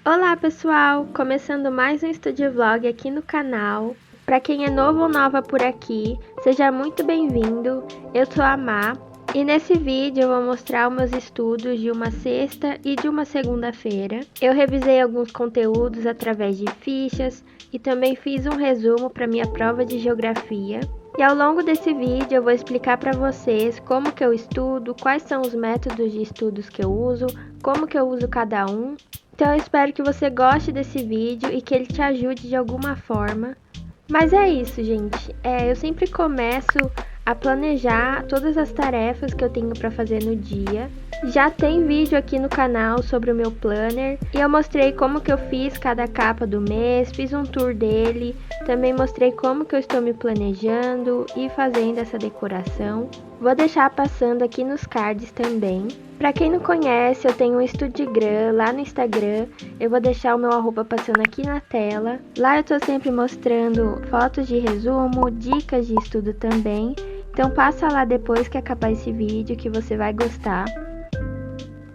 Olá pessoal, começando mais um Studio Vlog aqui no canal. Para quem é novo ou nova por aqui, seja muito bem-vindo. Eu sou a Má e nesse vídeo eu vou mostrar os meus estudos de uma sexta e de uma segunda-feira. Eu revisei alguns conteúdos através de fichas e também fiz um resumo para minha prova de geografia. E ao longo desse vídeo eu vou explicar para vocês como que eu estudo, quais são os métodos de estudos que eu uso, como que eu uso cada um. Então eu espero que você goste desse vídeo e que ele te ajude de alguma forma. Mas é isso, gente. Eu sempre começo a planejar todas as tarefas que eu tenho para fazer no dia. Já tem vídeo aqui no canal sobre o meu planner e eu mostrei como que eu fiz cada capa do mês, fiz um tour dele, também mostrei como que eu estou me planejando e fazendo essa decoração. Vou deixar passando aqui nos cards também. Para quem não conhece, eu tenho um Studigram lá no Instagram, eu vou deixar o meu arroba passando aqui na tela. Lá eu tô sempre mostrando fotos de resumo, dicas de estudo também. Então passa lá depois que acabar esse vídeo que você vai gostar.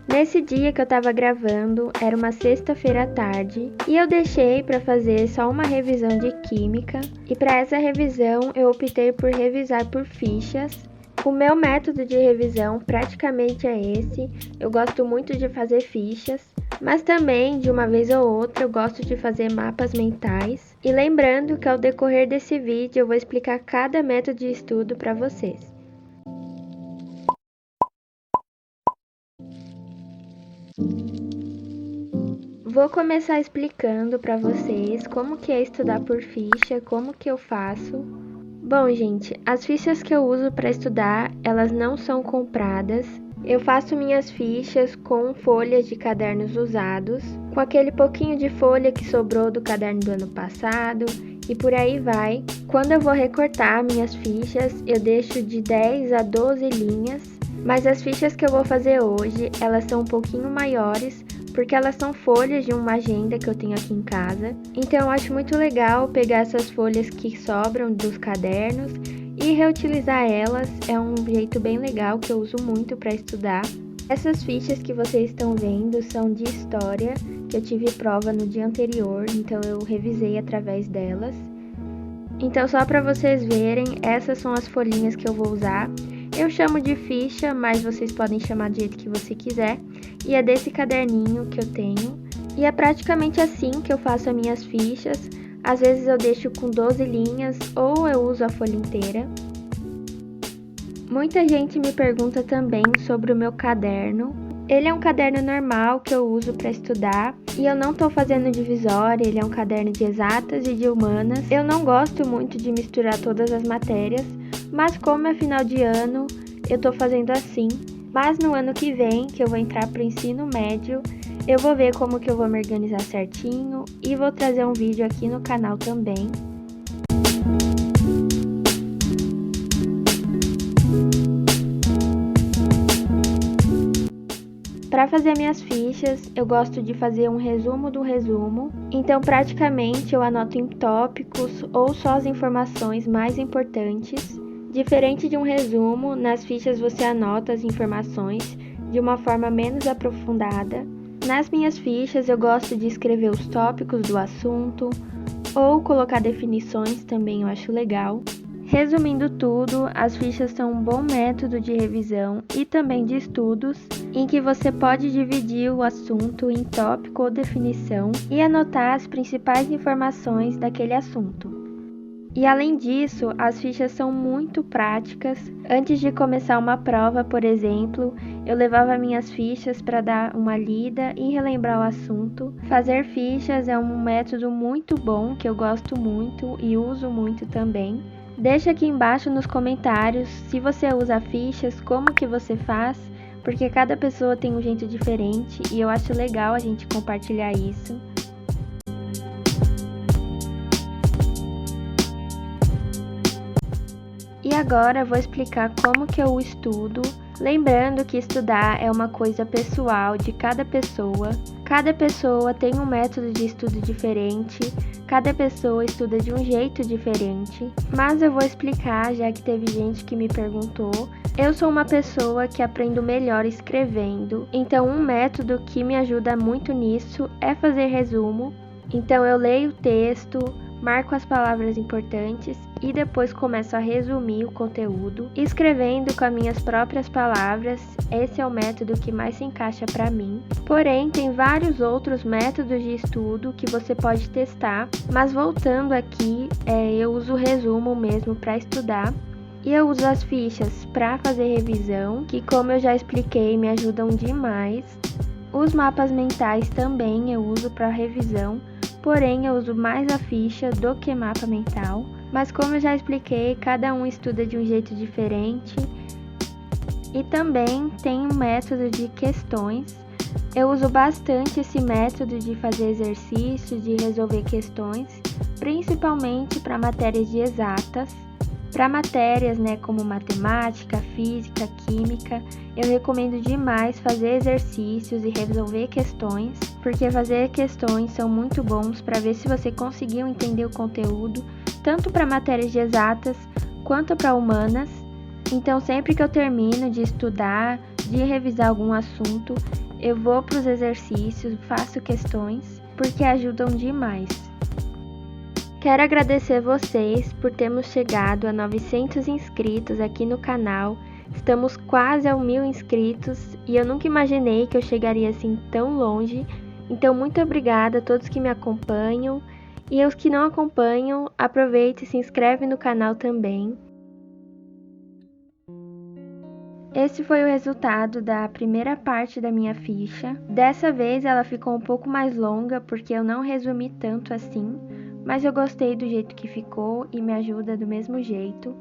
Nesse dia que eu tava gravando, era uma sexta-feira à tarde, e eu deixei para fazer só uma revisão de química, e para essa revisão eu optei por revisar por fichas. O meu método de revisão praticamente é esse, eu gosto muito de fazer fichas, mas também de uma vez ou outra eu gosto de fazer mapas mentais. E lembrando que ao decorrer desse vídeo eu vou explicar cada método de estudo para vocês. Vou começar explicando para vocês como que é estudar por ficha, como que eu faço. Bom, gente, as fichas que eu uso para estudar, elas não são compradas. Eu faço minhas fichas com folhas de cadernos usados, com aquele pouquinho de folha que sobrou do caderno do ano passado e por aí vai. Quando eu vou recortar minhas fichas, eu deixo de 10 a 12 linhas, mas as fichas que eu vou fazer hoje, elas são um pouquinho maiores, porque elas são folhas de uma agenda que eu tenho aqui em casa. Então eu acho muito legal pegar essas folhas que sobram dos cadernos e reutilizar elas. É um jeito bem legal que eu uso muito para estudar. Essas fichas que vocês estão vendo são de história, que eu tive prova no dia anterior, então eu revisei através delas. Então só para vocês verem, essas são as folhinhas que eu vou usar. Eu chamo de ficha, mas vocês podem chamar do jeito que você quiser. E é desse caderninho que eu tenho. E é praticamente assim que eu faço as minhas fichas. Às vezes eu deixo com 12 linhas ou eu uso a folha inteira. Muita gente me pergunta também sobre o meu caderno. Ele é um caderno normal que eu uso para estudar e eu não estou fazendo divisória, ele é um caderno de exatas e de humanas. Eu não gosto muito de misturar todas as matérias, mas como é final de ano, eu estou fazendo assim. Mas no ano que vem, que eu vou entrar para o ensino médio, eu vou ver como que eu vou me organizar certinho e vou trazer um vídeo aqui no canal também. Para fazer minhas fichas, eu gosto de fazer um resumo do resumo, então praticamente eu anoto em tópicos ou só as informações mais importantes. Diferente de um resumo, nas fichas você anota as informações de uma forma menos aprofundada. Nas minhas fichas eu gosto de escrever os tópicos do assunto ou colocar definições também, eu acho legal. Resumindo tudo, as fichas são um bom método de revisão e também de estudos, em que você pode dividir o assunto em tópico ou definição e anotar as principais informações daquele assunto. E além disso, as fichas são muito práticas. Antes de começar uma prova, por exemplo, eu levava minhas fichas para dar uma lida e relembrar o assunto. Fazer fichas é um método muito bom que eu gosto muito e uso muito também. Deixa aqui embaixo nos comentários se você usa fichas, como que você faz, porque cada pessoa tem um jeito diferente e eu acho legal a gente compartilhar isso. E agora eu vou explicar como que eu estudo Lembrando que estudar é uma coisa pessoal de cada pessoa tem um método de estudo diferente, cada pessoa estuda de um jeito diferente, mas eu vou explicar já que teve gente que me perguntou. Eu sou uma pessoa que aprendo melhor escrevendo, então um método que me ajuda muito nisso é fazer resumo. Então eu leio o texto, marco as palavras importantes e depois começo a resumir o conteúdo, escrevendo com as minhas próprias palavras. Esse é o método que mais se encaixa para mim. Porém, tem vários outros métodos de estudo que você pode testar, mas voltando aqui, eu uso o resumo mesmo para estudar. E eu uso as fichas para fazer revisão, que como eu já expliquei, me ajudam demais. Os mapas mentais também eu uso para revisão, porém eu uso mais a ficha do que mapa mental. Mas como eu já expliquei, cada um estuda de um jeito diferente. E também tem um método de questões. Eu uso bastante esse método de fazer exercícios, de resolver questões, principalmente para matérias de exatas. Para matérias, como matemática, física, química, eu recomendo demais fazer exercícios e resolver questões, porque fazer questões são muito bons para ver se você conseguiu entender o conteúdo, tanto para matérias de exatas quanto para humanas. Então, sempre que eu termino de estudar, de revisar algum assunto, eu vou para os exercícios, faço questões, porque ajudam demais. Quero agradecer vocês por termos chegado a 900 inscritos aqui no canal. Estamos quase a 1000 inscritos e eu nunca imaginei que eu chegaria assim tão longe. Então, muito obrigada a todos que me acompanham. E os que não acompanham, aproveite e se inscreve no canal também. Esse foi o resultado da primeira parte da minha ficha. Dessa vez ela ficou um pouco mais longa porque eu não resumi tanto assim, mas eu gostei do jeito que ficou e me ajuda do mesmo jeito.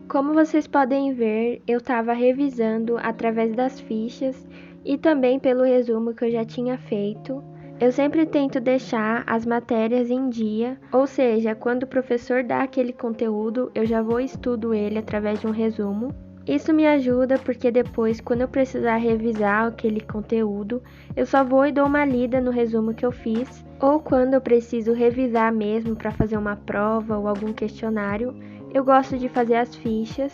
Como vocês podem ver, eu estava revisando através das fichas e também pelo resumo que eu já tinha feito. Eu sempre tento deixar as matérias em dia, ou seja, quando o professor dá aquele conteúdo, eu já vou e estudo ele através de um resumo. Isso me ajuda porque depois, quando eu precisar revisar aquele conteúdo, eu só vou e dou uma lida no resumo que eu fiz, ou quando eu preciso revisar mesmo para fazer uma prova ou algum questionário, eu gosto de fazer as fichas.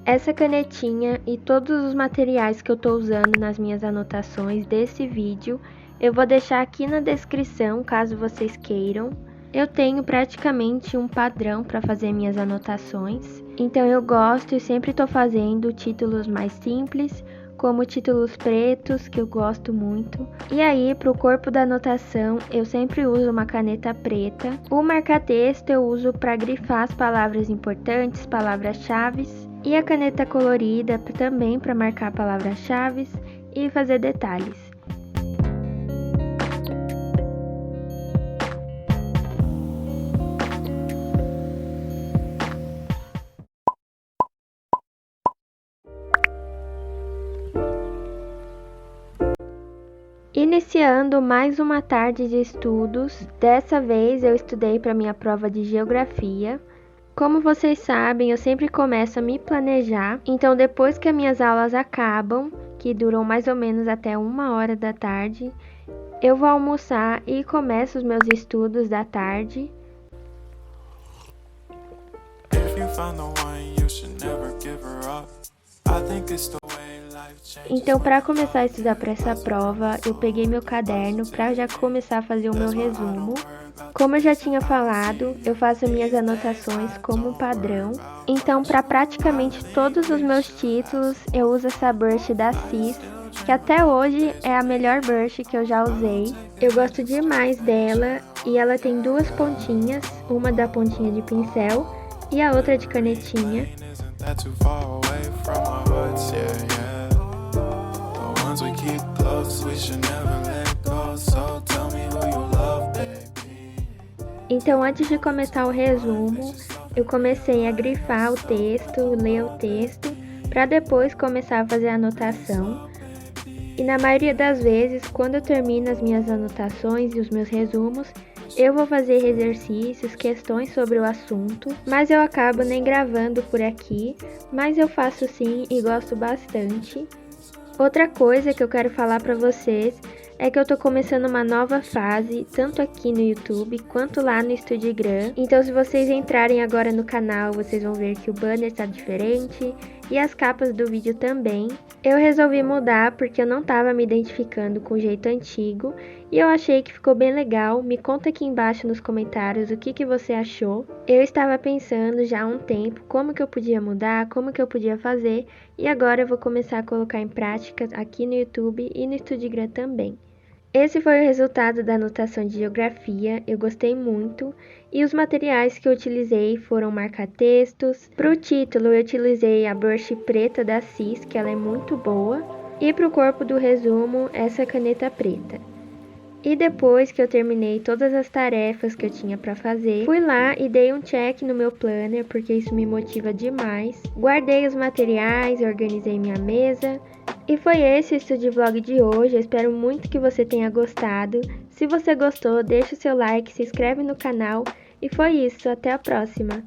Essa canetinha e todos os materiais que eu estou usando nas minhas anotações desse vídeo, eu vou deixar aqui na descrição caso vocês queiram. Eu tenho praticamente um padrão para fazer minhas anotações, então eu gosto e sempre estou fazendo títulos mais simples, como títulos pretos, que eu gosto muito. E aí, para o corpo da anotação, eu sempre uso uma caneta preta. O marca-texto eu uso para grifar as palavras importantes, palavras-chave, e a caneta colorida também para marcar palavras-chave e fazer detalhes. Iniciando mais uma tarde de estudos, dessa vez eu estudei para minha prova de geografia. Como vocês sabem, eu sempre começo a me planejar, então depois que as minhas aulas acabam, que duram mais ou menos até 1h da tarde, eu vou almoçar e começo os meus estudos da tarde. Então, para começar a estudar para essa prova, eu peguei meu caderno para já começar a fazer o meu resumo. Como eu já tinha falado, eu faço minhas anotações como padrão. Então, para praticamente todos os meus títulos, eu uso essa brush da CIS, que até hoje é a melhor brush que eu já usei. Eu gosto demais dela e ela tem duas pontinhas, uma da pontinha de pincel e a outra de canetinha. Então, antes de começar o resumo, eu comecei a grifar o texto, ler o texto, para depois começar a fazer a anotação. E na maioria das vezes, quando eu termino as minhas anotações e os meus resumos, eu vou fazer exercícios, questões sobre o assunto, mas eu acabo nem gravando por aqui, mas eu faço sim e gosto bastante. Outra coisa que eu quero falar para vocês é que eu tô começando uma nova fase, tanto aqui no YouTube quanto lá no Instagram. Então, se vocês entrarem agora no canal, vocês vão ver que o banner tá diferente e as capas do vídeo também. Eu resolvi mudar porque eu não tava me identificando com o jeito antigo e eu achei que ficou bem legal. Me conta aqui embaixo nos comentários o que você achou. Eu estava pensando já há um tempo como que eu podia mudar, como que eu podia fazer, e agora eu vou começar a colocar em prática aqui no YouTube e no Instagram também. Esse foi o resultado da anotação de geografia, eu gostei muito, e os materiais que eu utilizei foram marca-textos. Para o título eu utilizei a brush preta da Cis, que ela é muito boa, e para o corpo do resumo essa caneta preta. E depois que eu terminei todas as tarefas que eu tinha para fazer, fui lá e dei um check no meu planner, porque isso me motiva demais. Guardei os materiais, organizei minha mesa. E foi esse o Estudivlog de hoje, eu espero muito que você tenha gostado. Se você gostou, deixa o seu like, se inscreve no canal. E foi isso, até a próxima!